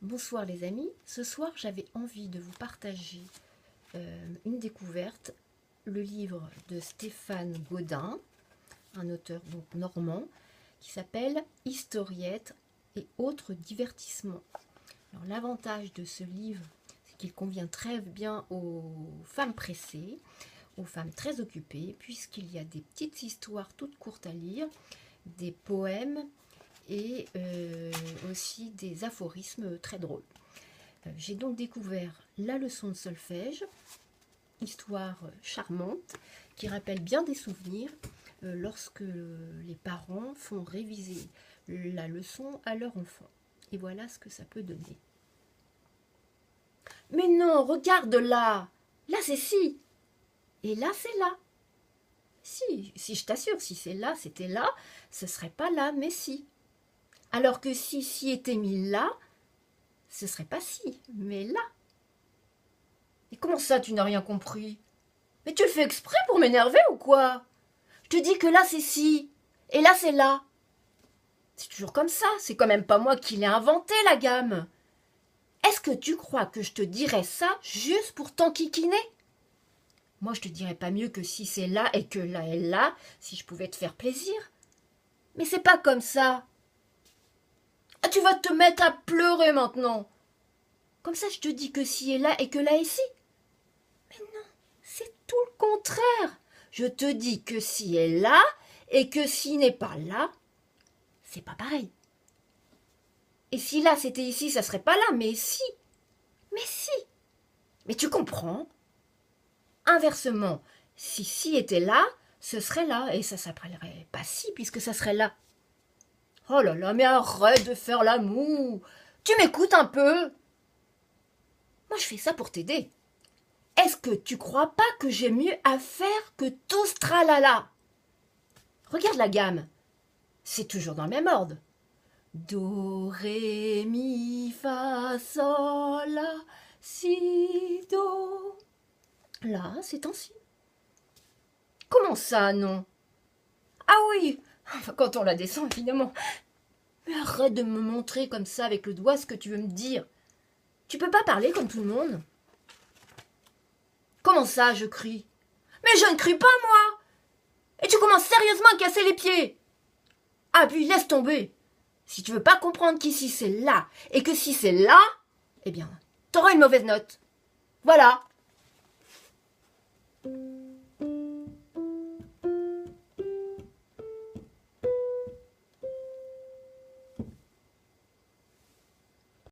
Bonsoir les amis, ce soir j'avais envie de vous partager une découverte, le livre de Stéphane Gaudin, un auteur donc normand, qui s'appelle Historiettes et autres divertissements. Alors l'avantage de ce livre, c'est qu'il convient très bien aux femmes pressées, aux femmes très occupées, puisqu'il y a des petites histoires toutes courtes à lire, des poèmes, et aussi des aphorismes très drôles. J'ai donc découvert la leçon de solfège, histoire charmante, qui rappelle bien des souvenirs lorsque les parents font réviser la leçon à leur enfant. Et voilà ce que ça peut donner. Mais non, regarde là! Là c'est si! Et là c'est là! Si, je t'assure, si c'est là, c'était là, ce serait pas là, mais si. Alors que si était mis là, ce serait pas si, mais là. Et comment ça, tu n'as rien compris? Mais tu le fais exprès pour m'énerver ou quoi? Je te dis que là c'est si, et là c'est là. C'est toujours comme ça, c'est quand même pas moi qui l'ai inventé la gamme. Est-ce que tu crois que je te dirais ça juste pour t'enquiquiner? Moi je te dirais pas mieux que si c'est là et que là est là, si je pouvais te faire plaisir. Mais c'est pas comme ça. Ah, tu vas te mettre à pleurer maintenant. Comme ça, je te dis que si est là et que là est si. Mais non, c'est tout le contraire. Je te dis que si est là et que si n'est pas là, c'est pas pareil. Et si là c'était ici, ça serait pas là, mais si. Mais si. Mais tu comprends? Inversement, si était là, ce serait là, et ça s'appellerait pas si, puisque ça serait là. Oh là là, mais arrête de faire la moue. Tu m'écoutes un peu? Moi, je fais ça pour t'aider. Est-ce que tu crois pas que j'ai mieux à faire que tout ce tralala? Regarde la gamme. C'est toujours dans le même ordre. Do, ré, mi, fa, sol, la, si, do. Là, c'est un si. Comment ça, non? Ah oui, enfin, quand on la descend, évidemment. Mais arrête de me montrer comme ça avec le doigt ce que tu veux me dire. Tu peux pas parler comme tout le monde? Comment ça, je crie? Mais je ne crie pas, moi! Et tu commences sérieusement à casser les pieds! Ah, puis laisse tomber! Si tu veux pas comprendre qu'ici c'est là, et que si c'est là, eh bien, t'auras une mauvaise note. Voilà!